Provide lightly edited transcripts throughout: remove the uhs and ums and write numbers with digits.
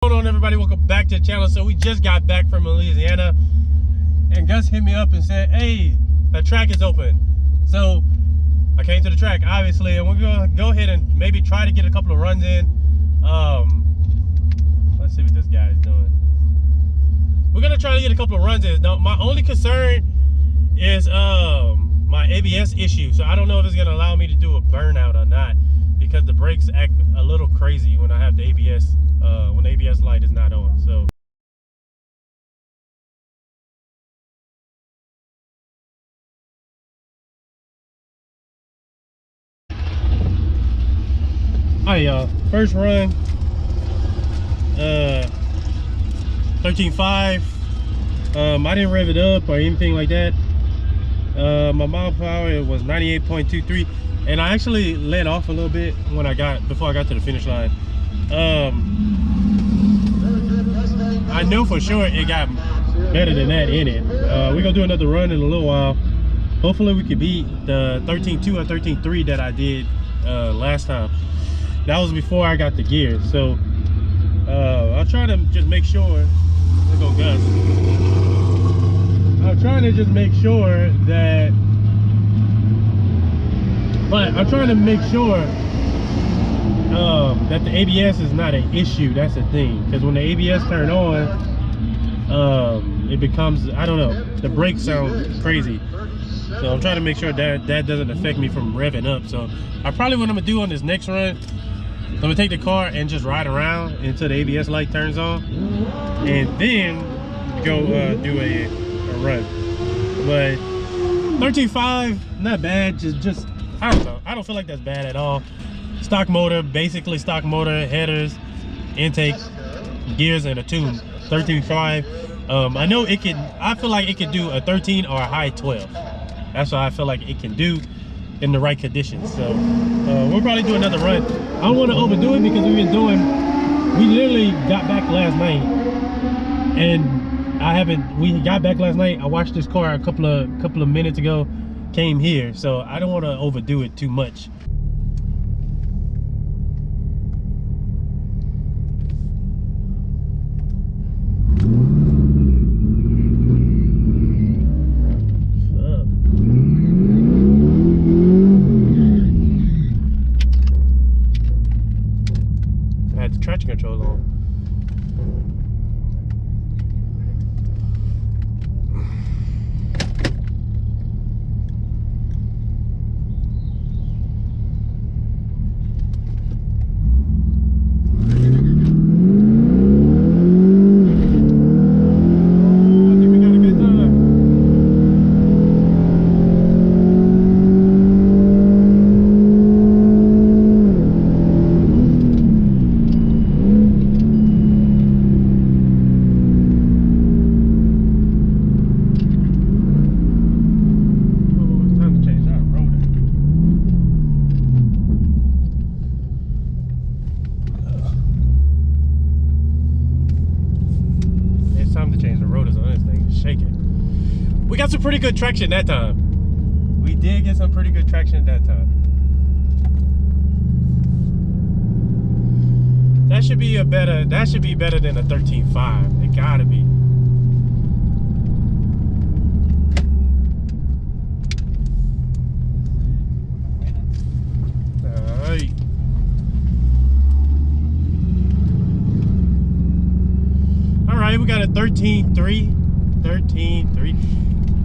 Hold on, everybody, welcome back to the channel. So we just got back from Louisiana and Gus hit me up and said, hey, the track is open. So I came to the track, obviously, and we're gonna go ahead and maybe try to get a couple of runs in. Let's see what this guy is doing. We're gonna try to get a couple of runs in. Now, my only concern is my ABS issue. So I don't know if it's gonna allow me to do a burnout or not, because the brakes act a little crazy when I have the ABS, when the ABS light is not on. So alright, y'all, first run, 13.5. I didn't rev it up or anything like that. My mile per hour was 98.23, and I actually let off a little bit when before I got to the finish line. I know for sure it got better than that in it. We're gonna do another run in a little while. Hopefully we can beat the 13.2 or 13.3 that I did last time. That was before I got the gear. So I'll try to just make sure. There go Gus. I'm trying to just make sure that, that the ABS is not an issue. That's the thing, because when the ABS turn on, it becomes, I don't know, the brakes sound crazy. So I'm trying to make sure that that doesn't affect me from revving up. So I probably, what I'm gonna do on this next run, I'm gonna take the car and just ride around until the ABS light turns on, and then go do a run. But 13.5, not bad. Just I don't know, I don't feel like that's bad at all. Stock motor, basically stock motor, headers, intake, gears, and a tune. 13.5. I know it can, I feel like it can do a 13 or a high 12. That's what I feel like it can do in the right conditions. So we'll probably do another run. I don't want to overdo it because we literally got back last night, and we got back last night. I washed this car a couple of minutes ago, came here, so I don't want to overdo it too much. I had the traction controls on. We got some pretty good traction that time. We did get some pretty good traction that time. That should be better than a 13.5. It gotta be. Alright. Alright, we got a 13.3. 13.3.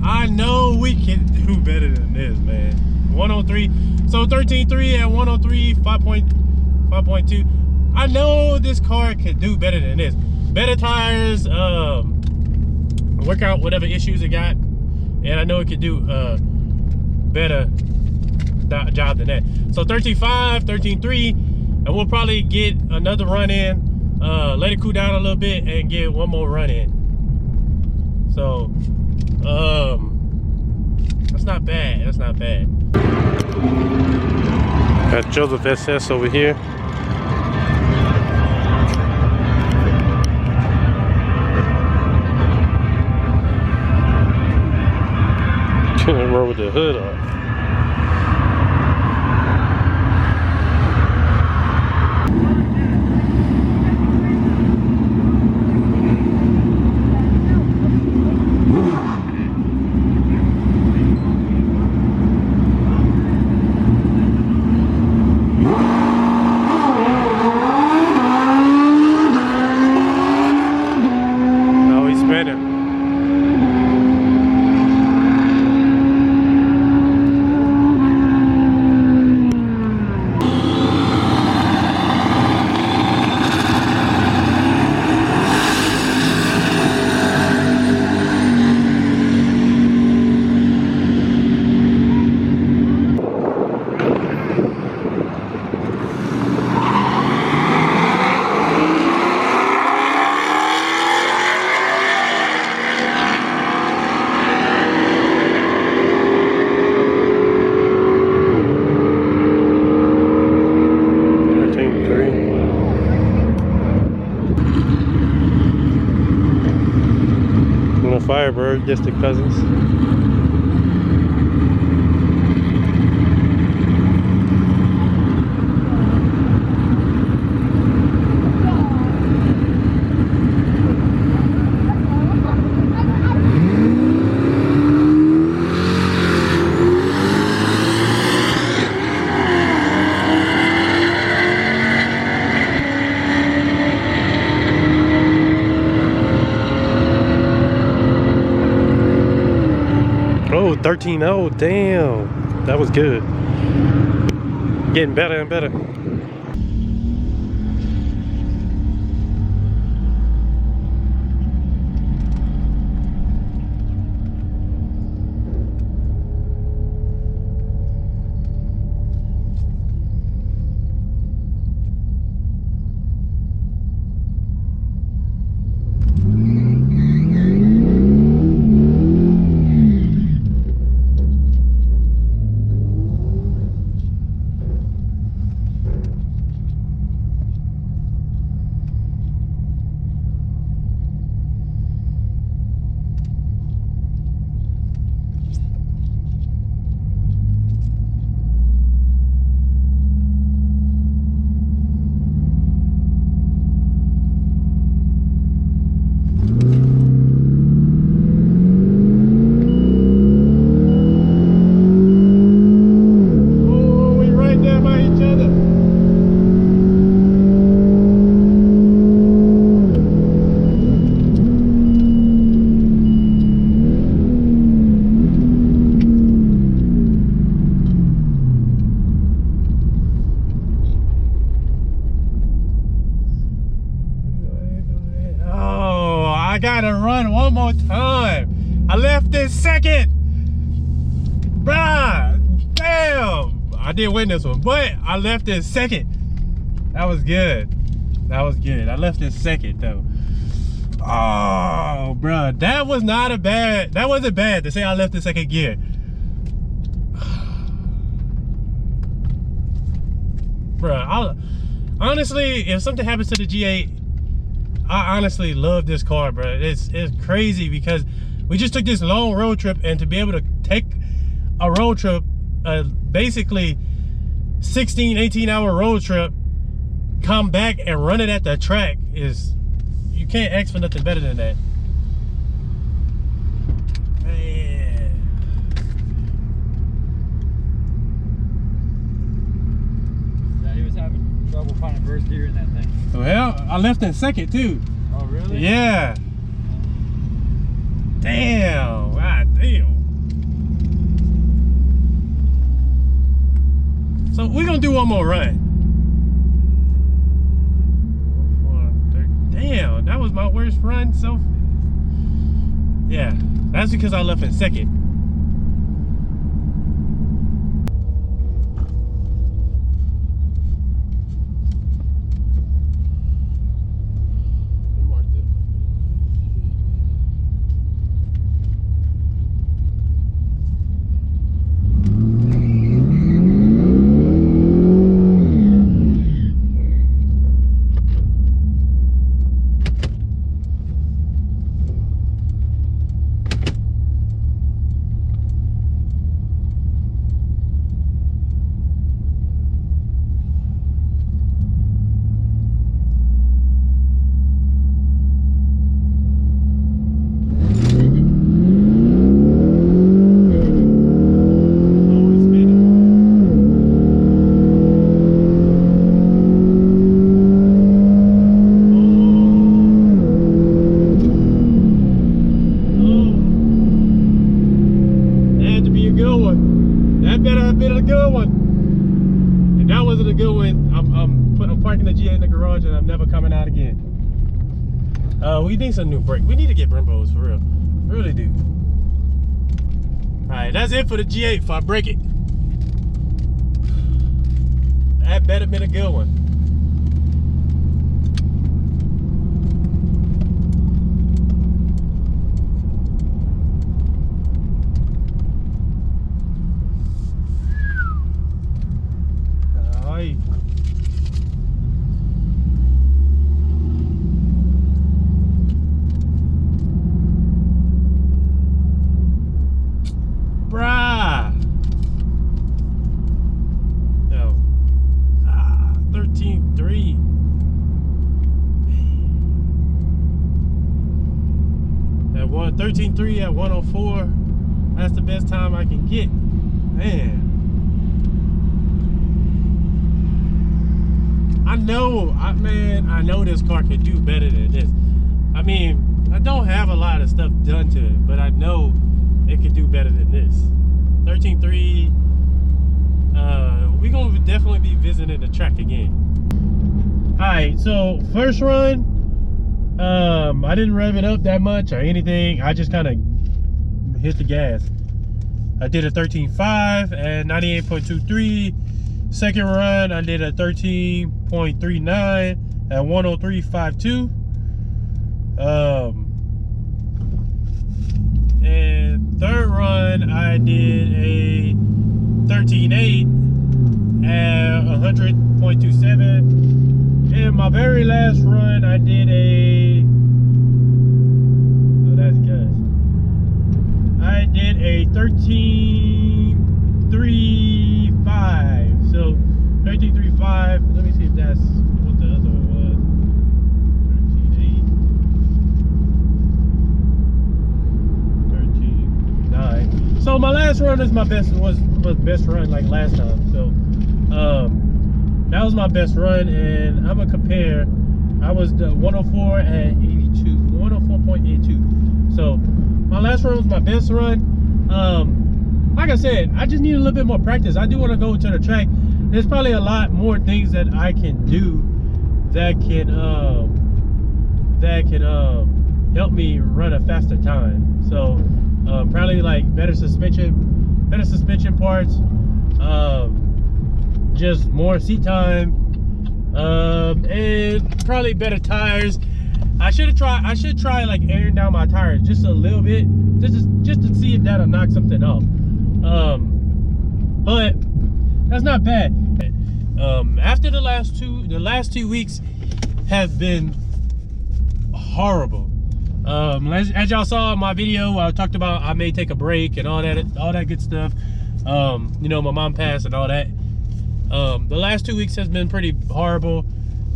I know we can do better than this, man. 103. So 13.3 and 103, 5.2. I know this car can do better than this. Better tires, work out whatever issues it got, and I know it could do better job than that. So 13.5, 13.3, and we'll probably get another run in, let it cool down a little bit, and get one more run in. So that's not bad. That's not bad. Got Joseph SS over here. Roll with the hood off. Firebird, just the cousins. Oh, 13.0, damn. That was good. Getting better and better. I gotta run one more time. I left this second. Bruh, damn. I did win this one, but I left this second. That was good. That was good. I left this second though. Oh, bruh, that was not a bad, that wasn't bad to say I left the second gear. Bruh, honestly, if something happens to the G8, I honestly love this car, bro. It's crazy because we just took this long road trip, and to be able to take a road trip, basically 16-18 hour road trip, come back and run it at the track is, you can't ask for nothing better than that. Man. Yeah, he was having trouble finding first gear in that thing. Well, I left in second too. Oh, really? Yeah. Damn. God damn. So we're gonna do one more run. Damn, that was my worst run so. Yeah, that's because I left in second. We need some new brake. We need to get Brembos for real. We really do. Alright, that's it for the G8 if I break it. That better been a good one. Alright. 13.3 at 104. That's the best time I can get. Man, I know this car can do better than this. I mean, I don't have a lot of stuff done to it, but I know it could do better than this. 13.3. We're gonna definitely be visiting the track again. All right, so first run, I didn't rev it up that much or anything. I just kind of hit the gas. I did a 13.5 at 98.23. Second run, I did a 13.39 at 103.52. And third run, I did a 13.8 at 100.27. And my very last run, I did a, oh, that's good. I did a 13.35. So 13.35. Let me see if that's what the other one was. 13.8. 13.9. So my last run is my best, was best run like last time. So that was my best run, and I'm gonna compare. I was the 104 at 82, 104.82. So my last run was my best run. Like I said, I just need a little bit more practice. I do want to go to the track. There's probably a lot more things that I can do that can help me run a faster time. So probably like better suspension parts, just more seat time, and probably better tires. I should try like airing down my tires just a little bit, just to see if that'll knock something off. But that's not bad. After the last 2 weeks have been horrible. As y'all saw in my video, I talked about I may take a break and all that good stuff. You know, my mom passed and all that. The last 2 weeks has been pretty horrible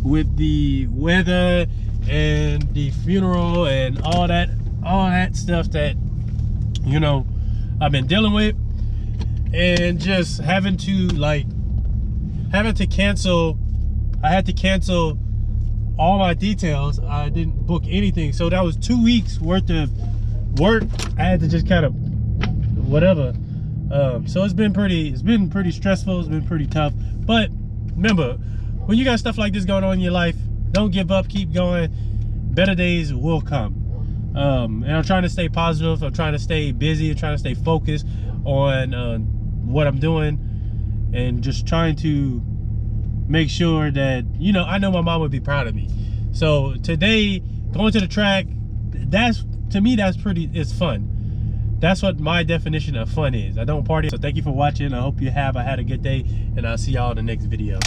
with the weather and the funeral and all that stuff that, you know, I've been dealing with, and just having to cancel. I had to cancel all my details. I didn't book anything, so that was 2 weeks worth of work. I had to just kind of whatever. So it's been pretty stressful. It's been pretty tough. But remember, when you got stuff like this going on in your life, don't give up. Keep going. Better days will come. And I'm trying to stay positive. I'm trying to stay busy. I'm trying to stay focused on what I'm doing, and just trying to make sure that, you know, I know my mom would be proud of me. So today, going to the track, to me it's fun. That's what my definition of fun is. I don't party. So thank you for watching. I hope you had a good day, and I'll see y'all in the next video.